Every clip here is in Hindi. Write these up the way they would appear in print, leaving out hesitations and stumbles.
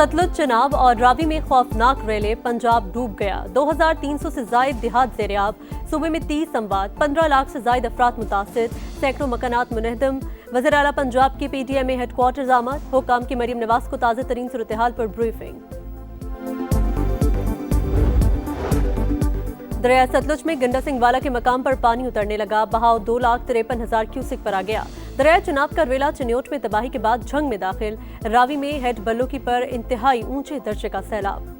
सतलुज, चिनाब और रावी में खौफनाक रेले, पंजाब डूब गया। 2300 से जायद देहात ज़ेर-ए-आब, सूबे में 30 अमवात, 15 लाख से जायद अफराद मुतासिर, सैकड़ों मकानात मुनहदम। वज़ीर आला पंजाब की PTM हेडक्वार्टर्स आमद, हुक्काम की मरीम नवाज को ताज़ा तरीन सूरत-ए-हाल पर ब्रीफिंग। दरिया सतलुज में गंडा सिंह वाला के मकाम पर पानी उतरने लगा। बहाव 2,53,000 क्यूसिक पर आ गया। दरिया चिनाब का रेला चिन्योट में तबाही के बाद झंग में दाखिल। रावी में हेड बल्लोकी पर इंतहाई ऊंचे दर्जे का सैलाब।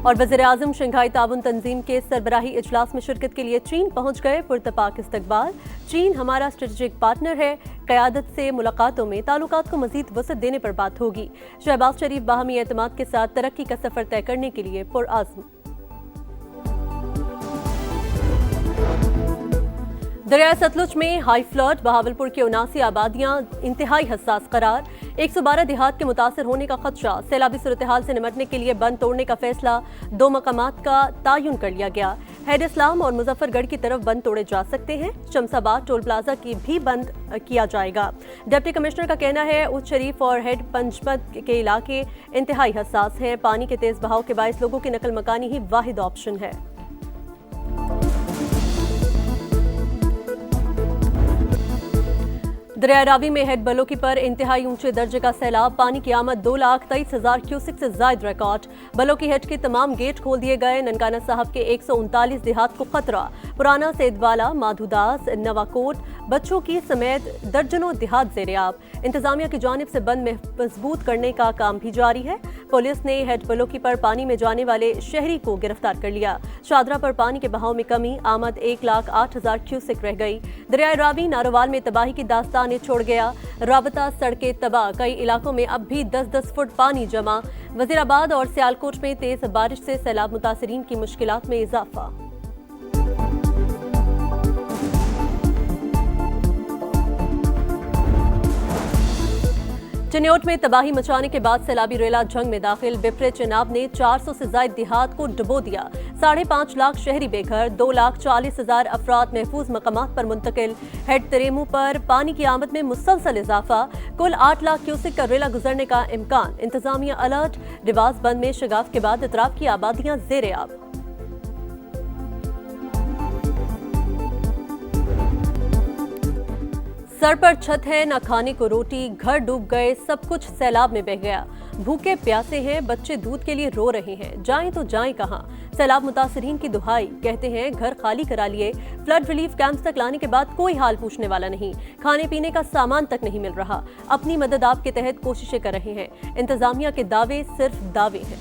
और वज़ीर आज़म शंघाई ताउन तंजीम के सरबराही इजलास में शिरकत के लिए चीन पहुंच गए। पुरतपाक इस्तकबाल। चीन हमारा स्ट्रेटेजिक पार्टनर है। क़यादत से मुलाकातों में ताल्लुकात को मजीद वसअत देने पर बात होगी। शहबाज शरीफ बाहमी एतमाद के साथ तरक्की का सफर तय करने के लिए पुरआज़्म। दरिया सतलुज में हाई फ्लड, बहावलपुर की 79 आबादियां इंतहाई हसास करार। 112 देहात के मुतासर होने का खदशा। सैलाबी सूरत हाल से निमटने के लिए बंद तोड़ने का फैसला। 2 मकामात का तायुन कर लिया गया। हेड इस्लाम और मुजफ्फरगढ़ की तरफ बंद तोड़े जा सकते हैं। शमसाबाद टोल प्लाजा की भी बंद किया जाएगा। डिप्टी कमिश्नर का कहना है उच्च शरीफ और हेड पंचमत के इलाके इंतहाई हसास हैं। पानी के तेज बहाव के बायस लोगों की नकल मकानी ही वाहिद ऑप्शन है। दरिया रावी में हेड बलोकी पर इंतहाई ऊंचे दर्जे का सैलाब। पानी की आमद 2,23,000 क्यूसिक से जायद रिकॉर्ड। बलोकी हेड के तमाम गेट खोल दिए गए। ननकाना साहब के 139 देहात को खतरा। पुराना सेदवाला, माधुदास, नवाकोट, बच्चों की समेत दर्जनों देहात ज़ेर-ए-आब। इंतजामिया की जानिब से बंद मजबूत करने का काम भी जारी है। पुलिस ने हेड बलोकी पर पानी में जाने वाले शहरी को गिरफ्तार कर लिया। शादरा पर पानी के बहाव में कमी। आमद 1,08,000 क्यूसिक रह गई। दरिया रावी नारोवाल में तबाही की दास्तान छोड़ गया। राबता सड़कें तबाह। कई इलाकों में अब भी 10-10 फुट पानी जमा। वजीराबाद और सियालकोट में तेज बारिश से सैलाब मुतासरीन की मुश्किलात में इजाफा। चिन्योट में तबाही मचाने के बाद सैलाबी रेला जंग में दाखिल। बिपरे चिनाब ने 400 से जायद देहात को डुबो दिया। 5.5 लाख शहरी बेघर। 2,40,000 अफराद महफूज मकामात पर मुंतकिल। हेड तरेमू पर पानी की आमद में मुसलसल इजाफा। कुल 8 लाख क्यूसिक का रेला गुजरने का इम्कान। इंतजामिया अलर्ट। रिवाज बंद में शगाफ के बाद इतराब की आबादियां ज़ेर-ए-आब। सर पर छत है, न खाने को रोटी, घर डूब गए, सब कुछ सैलाब में बह गया। भूखे प्यासे हैं, बच्चे दूध के लिए रो रहे हैं। जाएं तो जाएं कहां? सैलाब मुतासरीन की दुहाई। कहते हैं घर खाली करा लिए। फ्लड रिलीफ कैंप्स तक लाने के बाद कोई हाल पूछने वाला नहीं। खाने पीने का सामान तक नहीं मिल रहा। अपनी मदद आप के तहत कोशिशें कर रहे हैं। इंतजामिया के दावे सिर्फ दावे हैं।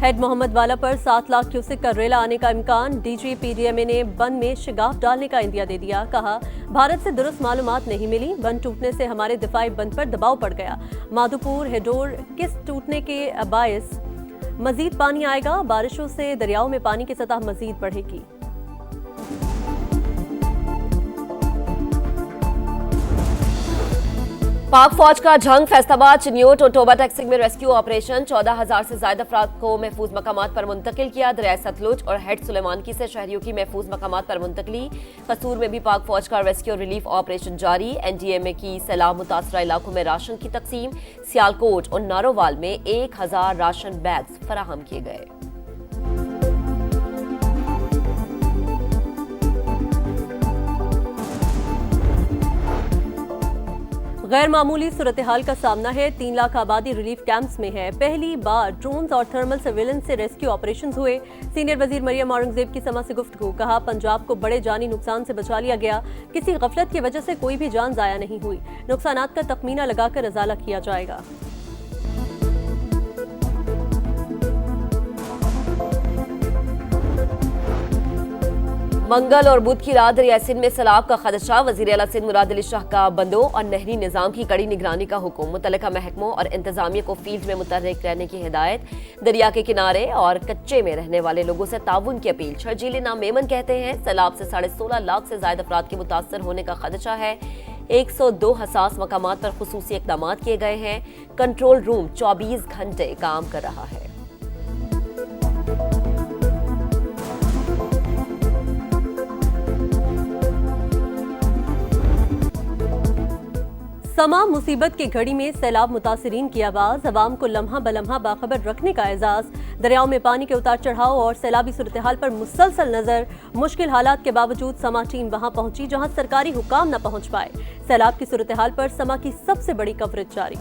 हेड मोहम्मद वाला पर 7 लाख क्यूसिक का रेला आने का इम्कान। DG PDMA ने बंद में शिगाफ डालने का इंदिया दे दिया। कहा भारत से दुरुस्त मालूमात नहीं मिली। बंद टूटने से हमारे दिफाई बंद पर दबाव पड़ गया। माधोपुर हेडोर किस टूटने के बायस मजीद पानी आएगा। बारिशों से दरियाओं में पानी की सतह मजीद बढ़ेगी। पाक फौज का जंग। फैसलाबाद, चिन्योट और टोबा टैक्सिंग में रेस्क्यू ऑपरेशन। 14,000 से ज्यादा अफराद को महफूज मकामात पर मुंतकिल किया। दरिया सतलुज और हेड सुलेमानकी से शहरियों की महफूज मकामात पर मुंतकली। कसूर में भी पाक फौज का रेस्क्यू और रिलीफ ऑपरेशन जारी। NDMA की सैलाब मुतासरा इलाकों में राशन की तकसीम। सियालकोट और नारोवाल में 1,000 राशन बैग्स फराहम किए गए। गैर मामूली सूरत हाल का सामना है। 3 लाख आबादी रिलीफ कैंप्स में है। पहली बार ड्रोन्स और थर्मल सर्विलेंस से रेस्क्यू ऑपरेशंस हुए। सीनियर वजीर मरियम औरंगजेब की समा से गुफ्तगू। कहा पंजाब को बड़े जानी नुकसान से बचा लिया गया। किसी गफलत की वजह से कोई भी जान जाया नहीं हुई। नुकसानात का तखमीना लगाकर अजाला किया जाएगा। मंगल और बुध की रात दरिया सिंध में सैलाब का खदशा। वजीर आला सिंध मुराद अली शाह का बंदों और नहरी निजाम की कड़ी निगरानी का हुक्म। मुतल्लिका महकमों और इंतजामिया को फील्ड में मुतहर्रिक रहने की हिदायत। दरिया के किनारे और कच्चे में रहने वाले लोगों से ताउन की अपील। शर्जील नाम मेमन कहते हैं सैलाब से 16.5 लाख से ज्यादा अफराद के मुतासर होने का खदशा है। 102 हसास मकामात पर खुसूसी इक़दाम किए गए हैं। कंट्रोल रूम 24 घंटे काम कर रहा है। तमाम मुसीबत की घड़ी में सैलाब मुतासिरीन की आवाज, अवाम को लम्हा बलम्हा बाखबर रखने का एजाज। दरियाओं में पानी के उतार चढ़ाव और सैलाबी सूरत हाल पर मुसलसल नजर। मुश्किल हालात के बावजूद समा टीम वहां पहुंची जहां सरकारी हुकाम न पहुंच पाए। सैलाब की सूरत हाल पर समा की सबसे बड़ी कवरेज जारी।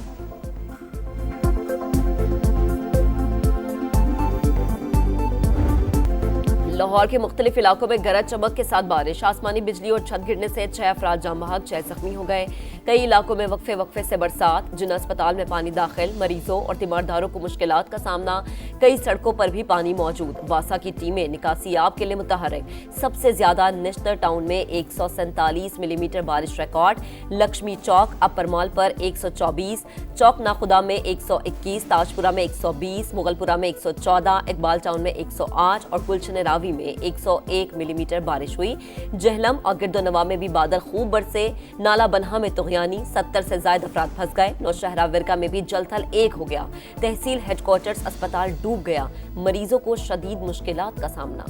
लाहौर के मुख्तलिफ इलाकों में गरज चमक के साथ बारिश, आसमानी बिजली और छत गिरने से 6 अफराद जाम बहक, 6 जख्मी हो गए। कई इलाकों में वक्फे वक्फे से बरसात, जिन अस्पताल में पानी दाखिल, मरीजों और तीमारदारों को मुश्किलात का सामना। कई सड़कों पर भी पानी मौजूद। वासा की टीमें निकासियाब के लिए मुतहर्रिक। सबसे ज्यादा निश्तर टाउन में 147 मिलीमीटर बारिश रिकॉर्ड। लक्ष्मी चौक, अपर मॉल पर 124, चौक नाखुदा में 121, ताजपुरा में 120, मुगलपुरा में 114, इकबाल टाउन में 108 और गुलशन रावी में 101 मिलीमीटर बारिश हुई। जहलम और गिरदोनवा में भी बादल खूब बरसे। नाला बनहा में तुगयानी, 70 से ज्यादा अफराद फंस गए। नौशहरा विरका में भी जलथल एक हो गया। तहसील हेडक्वार्टर्स अस्पताल डूब गया। मरीजों को शदीद मुश्किलात का सामना।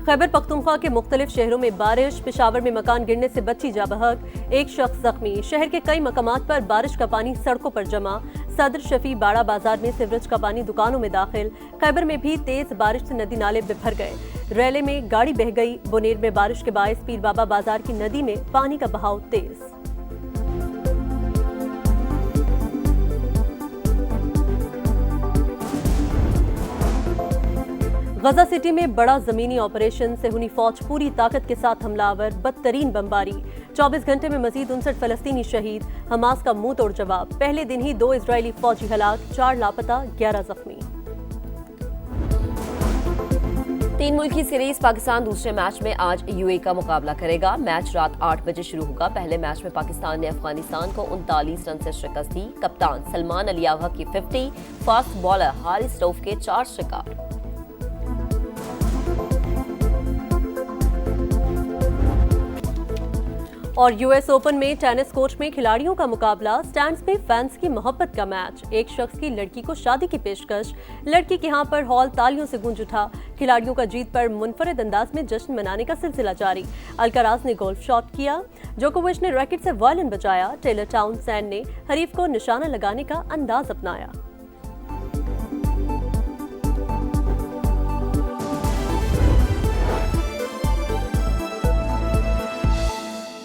खैबर पख्तूनख्वा के मुख्तलिफ शहरों में बारिश, पेशावर में मकान गिरने से बच्ची जा बहक, एक शख्स जख्मी। शहर के कई मकामात पर बारिश का पानी सड़कों पर जमा। सदर शफी बाड़ा बाजार में सीवरेज का पानी दुकानों में दाखिल। खैबर में भी तेज बारिश से नदी नाले बिफर गए। रैले में गाड़ी बह गई। बुनेर में बारिश के बायस पीर बाबा बाजार की नदी में पानी का बहाव तेज। गजा सिटी में बड़ा जमीनी ऑपरेशन, सेहूनी फौज पूरी ताकत के साथ हमलावर, बदतरीन बमबारी। 24 घंटे में मजीद 59 फलस्तीनी शहीद। हमास का मुंह तोड़ जवाब। पहले दिन ही 2 इजरायली फौजी हलाक, 4 लापता, 11 जख्मी। 3 मुल्की सीरीज पाकिस्तान दूसरे मैच में आज यूएई का मुकाबला करेगा। मैच रात 8 बजे शुरू होगा। पहले मैच में पाकिस्तान ने अफगानिस्तान को 39 रन से शिकस्त दी। कप्तान सलमान अली आगा की 50, फास्ट बॉलर हारिस रऊफ के 4 शिकार। और यूएस ओपन में टेनिस कोर्ट में खिलाड़ियों का मुकाबला, स्टैंड्स में फैंस की मोहब्बत का मैच। एक शख्स की लड़की को शादी की पेशकश, लड़की के यहाँ पर हॉल तालियों से गूंज उठा। खिलाड़ियों का जीत पर मुनफरिद अंदाज में जश्न मनाने का सिलसिला जारी। अल्कराज ने गोल्फ शॉट किया, जोकोविच ने रैकेट से वायलिन बजाया, टेलर टाउनसेंड ने हरीफ को निशाना लगाने का अंदाज अपनाया।